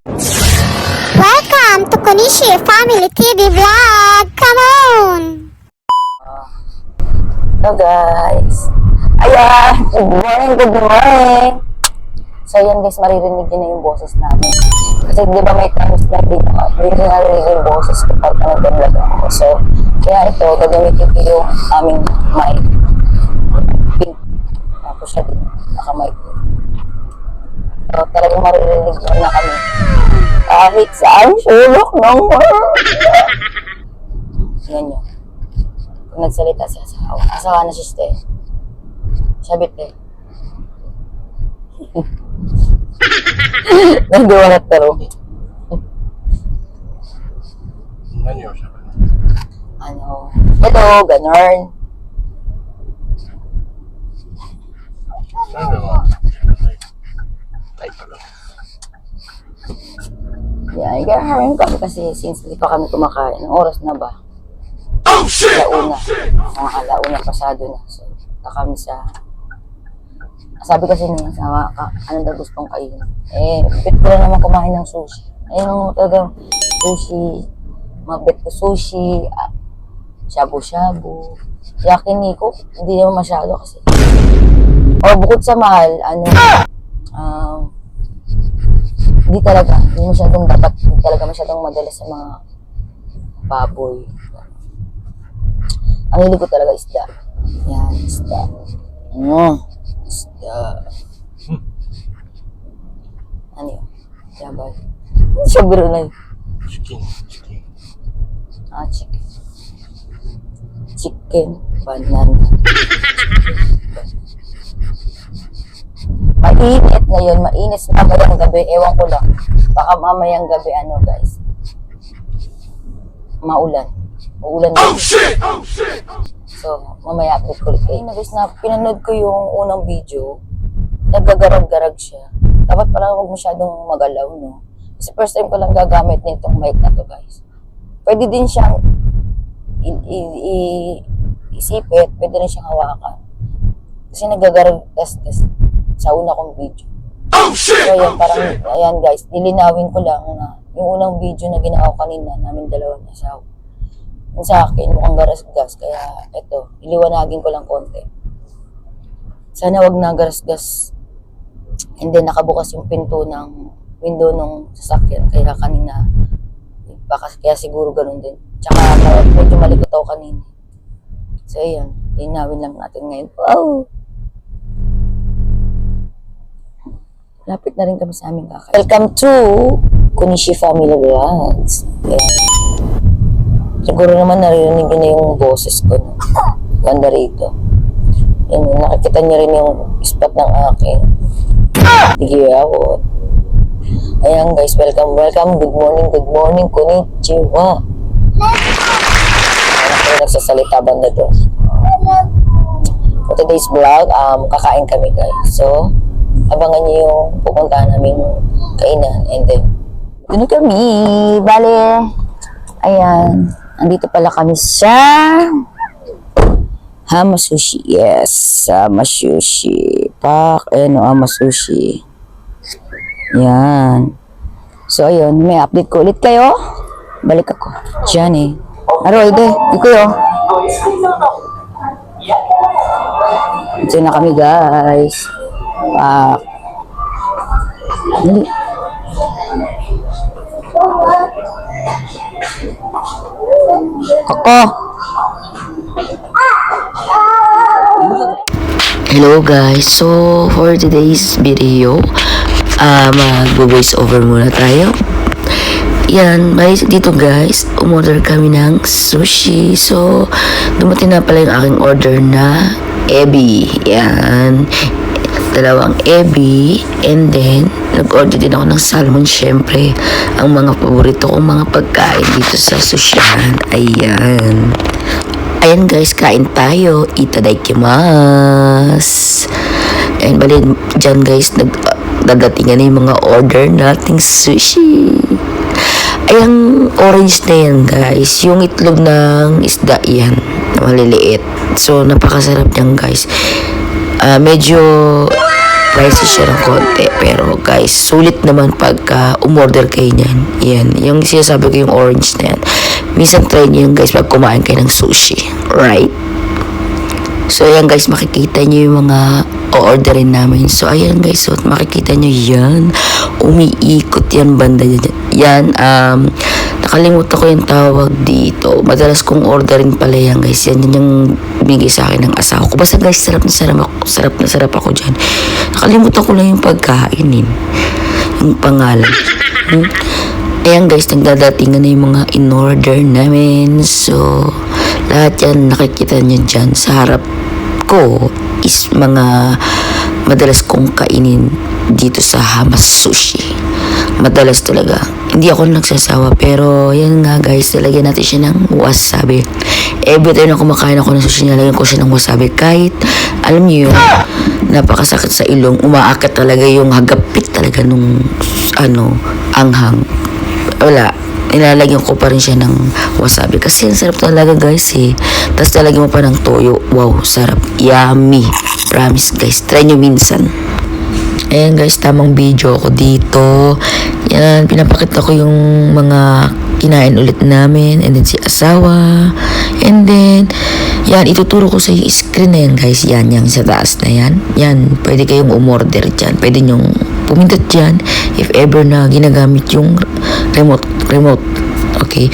Welcome to Konishi Family TV Vlog! Come on! Hello guys! Ayan! Good morning! So ayan guys, maririnig nyo na yung boses namin. Kasi di ba may times na hindi narinig yung boses ko pag nag-vlog ako. So, kaya ito, gagamitin ko yung aming mic. Pink. Tapos siya din, naka-mic. So, talagang maririnig nyo na kami. Kahit saan sulok ng world. Tingnan nyo. Kung nagsalita siya sa asawa. Asawa na siya stay. Sabit eh. Nagawa na taro. Ano? Ito, ganon. Yeah, i-haring kami kasi since hindi pa kami kumakain. Ang oras na ba? Alauna. Mga alauna pasado na. So, kami sa... Sabi kasi niya, sama ka, ano daw gustong kainin? Eh, bit ko na naman kumain ng sushi. Ayun, talagang sushi, mabit ko sushi, shabu-shabu. Yakiniku, hindi naman masyado kasi. O, bukod sa mahal, hindi talaga masyadong madalas sa mga baboy. Ang hilig ko talaga isda. Yan, isda. Isda. Ano yun? Yabay. Sobro na yun. Chicken. Chicken. Chicken. Banana. Mainit ngayon. Mainit mamayang gabi. Ewan ko lang. Baka mamayang gabi, guys. Maulan. Uulan na. So, mamaya update ko ulit kayo. Guys, na pinanood ko yung unang video. Nagagarag-garag siya. Dapat pala huwag masyadong magalaw, no? Kasi first time ko lang gagamit nitong mic na to, guys. Pwede din siyang isipit. Pwede rin siyang hawakan. Kasi nagagarag-gas sa una kong video. So, ayan, parang, ayan guys, nilinawin ko lang na yung unang video na ginawa ko kanina, namin dalawang asawa. Yung sa akin, mukhang garas-gas. Kaya, eto, iliwanagin ko lang konti. Sana wag na garas-gas. And then, nakabukas yung pinto ng window ng sasakyan. Kaya kanina, kaya siguro ganun din. Tsaka, medyo malikot ako kanina. So, ayan. Linawin lang natin ngayon. Wow! Lapit na rin kami sa aming kakain. Welcome to Konishi Family Vlogs. Ayan. Siguro naman narinig nyo na yung boses ko. No? Ganda rito. Yan, nakikita nyo rin yung spot ng aking digiyawot. Ayan guys, welcome. Good morning, konnichiwa. Ayan ako nagsasalita banda doon. For today's vlog, kakain kami guys. So, abangan nyo yung pupuntahan namin kainan. And then, doon kami. Bale, ayan. Andito pala kami sa Hama Sushi. Yes, Hama Sushi. Hama Sushi. Yan. So, ayun. May update ko ulit kayo. Balik ako. Diyan eh. Aroy, di ko yun. Diyan na kami, guys. Dali. Ako. Hello guys. So for today's video, mag-voice over muna tayo. Yan, dito guys, umorder kami ng sushi. So dumating na pala yung aking order na ebi. Yan. Dalawang ebi, and then nag-order din ako ng salmon. Syempre, ang mga paborito kong mga pagkain dito sa sushihan. Ayan guys, kain tayo. Itadakimasu. And bali dyan guys, dadatingan na yung mga order nating sushi. Ayang orange na yan guys, yung itlog ng isda yan, maliliit. So napakasarap niyan guys. Medyo pricey siya ng konti. Pero guys, sulit naman pagka umorder kayo niyan. Yan, yung sinasabi ko yung orange na yan. Minsan try niyo yung guys pag kumain kayo ng sushi. Right? So ayan guys, makikita nyo yung mga o-orderin namin. So ayan guys, so makikita nyo yan. Umiikot yan banda dyan. Yan, nakalimutan ko yung tawag dito. Madalas kong orderin pala yan guys. Yan yung bigay sa akin ng asawa ko. Basta guys, sarap na sarap ako dyan. Nakalimutan ko lang yung pagkain yung pangalan. Ayan guys, nagdadatingan na yung mga in-order namin. So, lahat yan nakikita nyo dyan sa harap ko is mga madalas kong kainin dito sa Hamas Sushi. Madalas talaga. Hindi ako nagsasawa pero yan nga guys, lalagyan natin siya ng wasabi. Every time na kumakain ako ng sushi, nalagyan ko siya ng wasabi. Kahit, alam niyo yun, napakasakit sa ilong, umaakat talaga yung hagapit talaga nung anghang. Wala, nilalagyan ko pa rin siya ng wasabi kasi ang sarap talaga guys tapos lalagyan mo pa ng toyo. Wow, sarap, yummy, promise guys, try nyo minsan. Ayan guys, tamang video ako dito. Yan, pinapakita ko yung mga kinain ulit namin and then si asawa and then yan, ituturo ko sa yung screen na yan guys. Yan, yung sa taas na yan. Yan, pwede kayong umorder dyan, pwede nyong pumindot dyan if ever na ginagamit yung remote. Okay.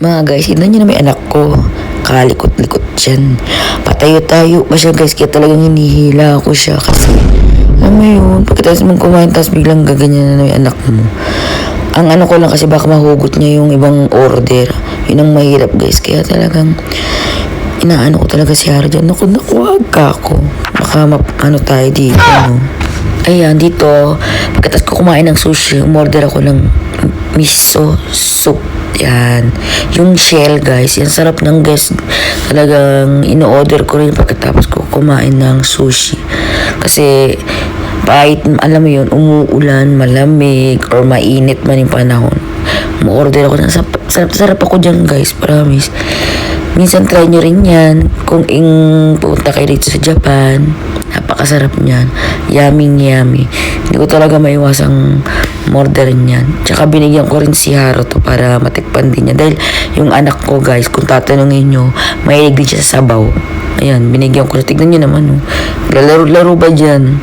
Mga guys, tignan nyo naman yung anak ko. Kalikot-likot dyan. Patayo-tayo ba siya guys? Kaya talagang hinihila ko siya kasi alam mo yun, pagkatapos mong kumain tapos biglang gaganyan na yung anak mo. Ang ano ko lang kasi baka mahugot niya yung ibang order. Yun ang mahirap guys. Kaya talagang inaano ko talaga si Hara dyan. Naku, wag ka ako. Baka tayo dito, no? Ayan, dito, pagkatapos ko kumain ng sushi, umorder ako ng miso soup. Yan. Yung shell, guys. Yan, sarap ng guys. Talagang ino-order ko rin pagkatapos ko kumain ng sushi. Kasi, kahit, alam mo yun, umuulan, malamig, or mainit man yung panahon, umorder ako ng sarap ako dyan, guys. Promise. Minsan try nyo rin yan kung pupunta kayo dito sa Japan. Napakasarap niyan. Yummy. Hindi ko talaga maiwasang orderin yan. Tsaka binigyan ko rin si Haro to para matikpan din niya. Dahil yung anak ko guys, kung tatanungin nyo, mahilig din siya sa sabaw. Ayan, binigyan ko. Tignan nyo naman. Oh. Laro ba dyan?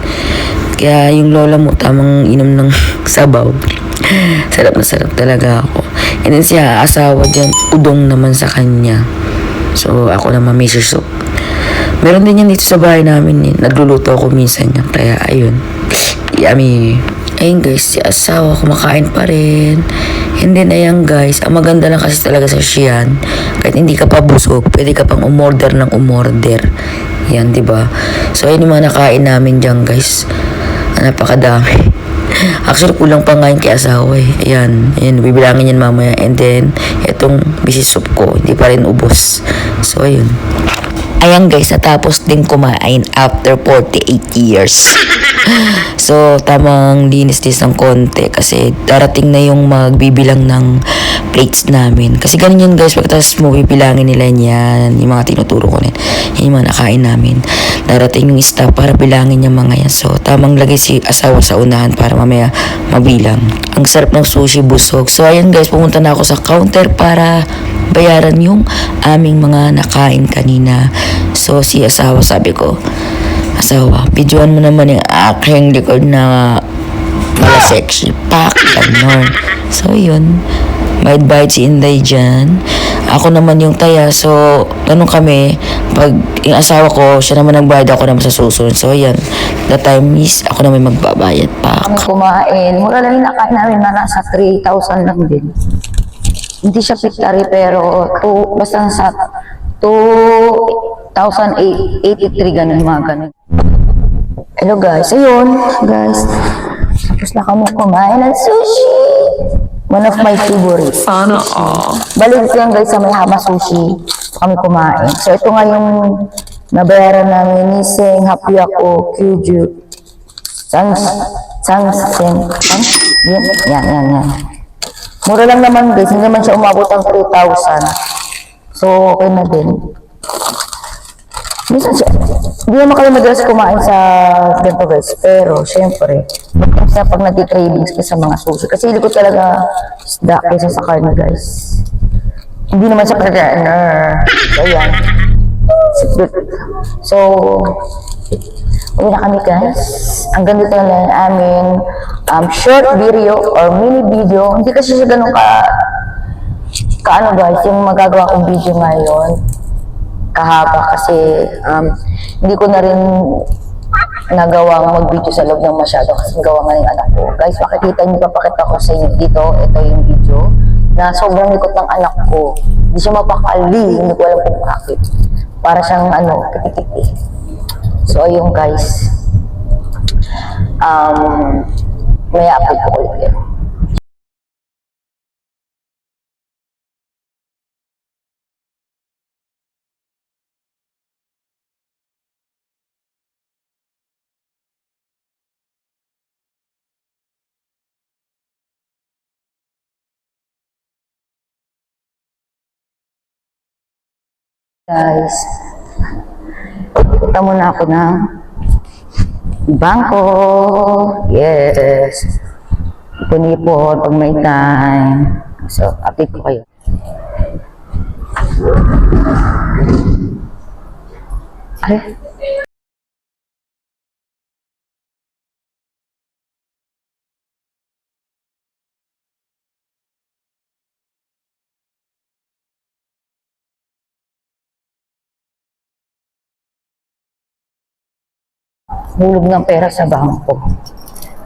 Kaya yung lola mo tamang inom ng sabaw. Sarap na sarap talaga ako. And then siya, asawa dyan, udong naman sa kanya. So, ako naman miso soup. Meron din yan dito sa bahay namin. Nagluluto ako minsan yan. Kaya, ayun. Yummy. Ayun guys, si asawa kumakain pa rin. And then, ayan guys, ang maganda lang kasi talaga sa Xi'an, kahit hindi ka pa busog, pwede ka pang umorder ng umorder. Yan, diba? So, ayun yung mga nakain namin dyan guys. Napakadami. Actually, kulang pa nga yung kay asawa eh. Ayan, bibilangin yan mamaya. And then, etong busy soup ko, hindi pa rin ubos. So, ayun. Ayan guys, natapos din kumain after 48 years. So, tamang linis-lis ng konti kasi darating na yung magbibilang ng plates namin. Kasi ganun yun guys, pagkatapos mo bibilangin nila yan, yung mga tinuturo ko rin. Yan yung mga nakain namin. darating yung staff para bilangin yung mga yan. So, tamang lagay si asawa sa unahan para mamaya mabilang. Ang sarap ng sushi, busog. So, ayan guys, pumunta na ako sa counter para bayaran yung aming mga nakain kanina. So, si asawa, sabi ko, asawa, videoan mo naman yung aking likod na mala sexy pack, ganon. So, yun. Bayad si Inday dyan. Ako naman yung taya. So, tanong kami, pag yung asawa ko, siya naman nagbayad, ako naman sa susunod. So, ayan. The time is, ako naman magbabayad pa. Kami kumain. Mura lang yung nakain namin na nasa 3,000 lang din. Hindi siya piktari pero basta sa 2,083 ganun, mga ganun. Hello guys. Ayun, guys. Tapos na kami kumain ng sushi. One of my favorites. Sana all. Balik ko yan guys sa may Hama Sushi. Kami kumain. So ito nga yung nabayaran namin ni Seng, Hapiako, Kyuju, yan. Mura lang naman guys. Hindi naman siya umabot ng 3,000. So okay na din. Minsan siya, hindi naman kayo madalas kumain sa ganito guys. Pero syempre, sa pag nag-cravings ka sa mga sushi. Kasi likod talaga isda kaysa sa karne guys. Hindi naman sa karne. So yan. So, uwi na kami guys. Ang ganito na lang aming short video or mini video. Hindi kasi siya ganun ano guys, yung magagawa kong video ngayon. Kahaba kasi hindi ko na rin nagawang mag-video sa loob ng masyado kasi gawa nga yung anak ko. Guys, makikita niyo, papakita ko sa inyo dito. Ito yung video na sobrang likot ng anak ko. Hindi siya mapakali, hindi ko alam kung bakit. Para siyang kitikiti. So, ayun guys. May upload ko ulit yun. Guys, punta muna ako ng bangko. Yes. Punipon pag may time. So, update ko kayo. Ay. Hulog ng pera sa bangko.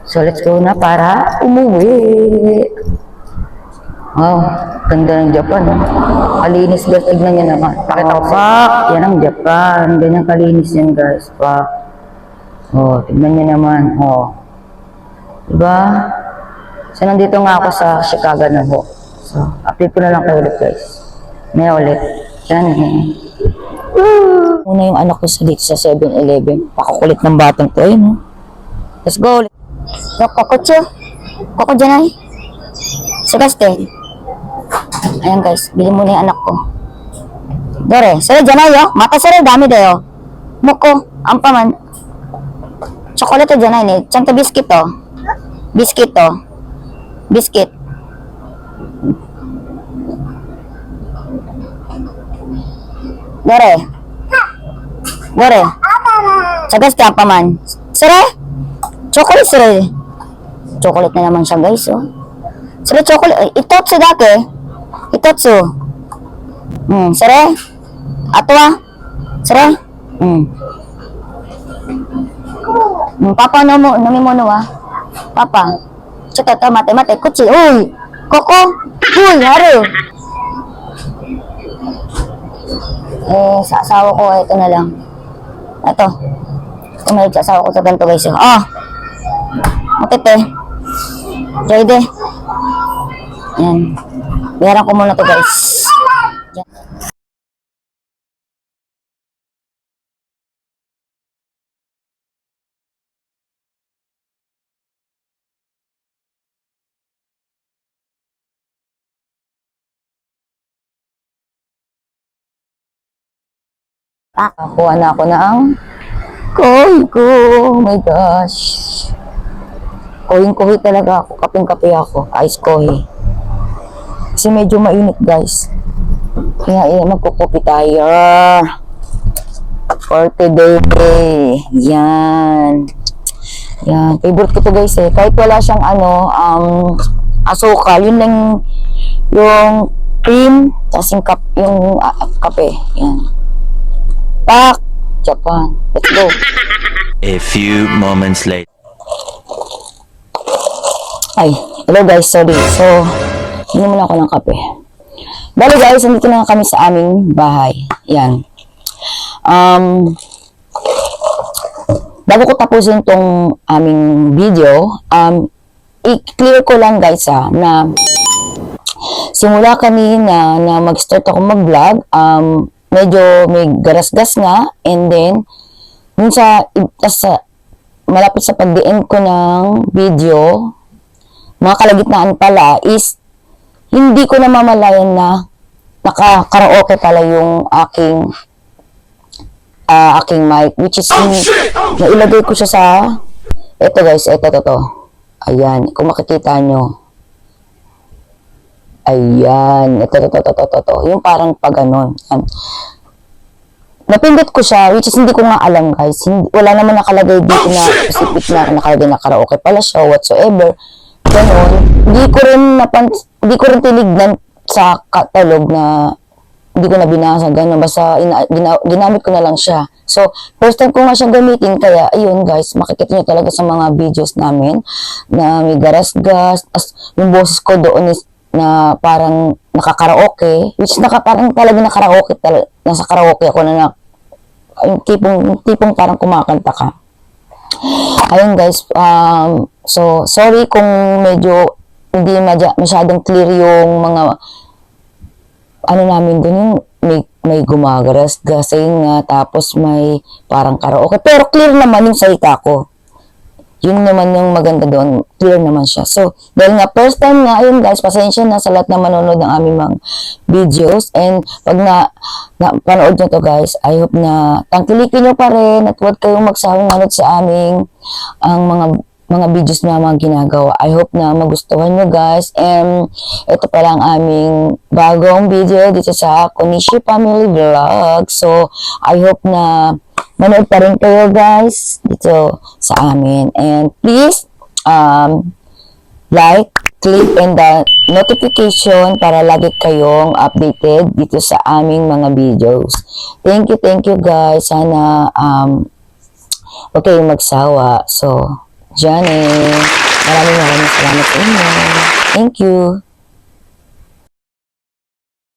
So, let's go na para umuwi. Oh, ganda ng Japan. Kalinis guys, tignan nyo naman. Pakita ko sa yan ang Japan. Ganyan kalinis yan guys. Oh, tignan nyo naman. Oh. Diba? So, nandito nga ako sa Chicago na ho. So, update ko na lang kayo ulit guys. May ulit. Yan eh. Una yung anak ko dito sa 7-Eleven. Pakukulit ng batang to. Ayun, oh. Let's go. Kokocho. Koko dyan ay. Sebastian. Ayan guys. Bili muna yung anak ko. Dore. Sara dyan ay, oh. Mata sara dami dayo. Muko. Ampaman. Chocolate dyan ay. Chanta biscuit, oh. Biscuit, oh. Biscuit. Dore. Dore. Sagas ka pa man. Sira? Chocolate sira. Chocolate na naman siya guys, oh. Sira chocolate. Itotsu dake. Itotsu. Sira? Atwa? Sira? Papa nami mo no, ah. Papa. Chota mate. Kuchi. Uy. Koko. Uy, haru. Sa asawa ko, ito na lang. Ito. Tumalig sa asawa ko sa ganito guys. Oh. Matite. Joyde. Yan. Bayaran ko muna to guys. Yan. Kuha na ako ng Kohi ko. Oh my gosh. Kohing-kohi talaga ako. Kaping-kape ako. Ice kohi. Kasi medyo mainit, guys. Kaya magkukopi tayo. For today. Yan. Yan. Favorite ko to, guys, eh. Kahit wala siyang asukal. Yun lang yung cream. Tapos yung kape. Yan. Pak! Japan. Let's go. A few moments later. Ay, hello guys, sorry. So, hindi muna ako ng kape. Bale guys, nandito na kami sa aming bahay. Yan. Bago ko tapusin tong aming video, i-clear ko lang guys na simula kami na mag-start ako mag-vlog, medyo may garas-gas nga, and then, malapit sa pag-end ko ng video, mga kalagitnaan pala is hindi ko namamalayan na naka-karaoke pala yung aking mic, which is nailagay ko siya sa eto guys, to. Ayan, kung makikita nyo. Ayan, ito. Yung parang pag ganon. Napindot ko siya, which is hindi ko nga alam guys. Wala naman nakalagay dito na specific na nakalagay na karaoke pala siya, whatsoever. Ganon. Hindi ko rin tinignan sa katalog na hindi ko na binasa, gano'n. Basta ginamit ko na lang siya. So, first time ko nga siya gamitin, kaya ayun guys, makikita nyo talaga sa mga videos namin na may garas-gas, yung boses ko doon is na parang nakakaraoke, which parang talaga nakaraoke, nasa karaoke ako na yung tipong parang kumakanta ka. Ayun guys, so sorry kung medyo hindi masyadong clear yung mga namin dun, yung may gumagaras-gasing nga, tapos may parang karaoke, pero clear naman yung salita ko. Yun naman yung maganda doon, clear naman siya. So, dahil nga first time nga, ayun guys, pasensya na sa lahat na manonood ng aming mga videos, and pag panood nyo to guys, I hope na tangkilikin nyo pa rin at huwag kayong magsawang manood sa aming mga videos na mga ginagawa. I hope na magustuhan nyo guys, and ito pala ang aming bagong video dito sa Konishi Family Vlog. So, I hope na manood pa rin kayo guys dito sa amin, and please like, click and the notification para lagi kayong updated dito sa aming mga videos. Thank you guys. Sana huwag kayong magsawa. So, Johnny, maraming salamat sa inyo. Thank you.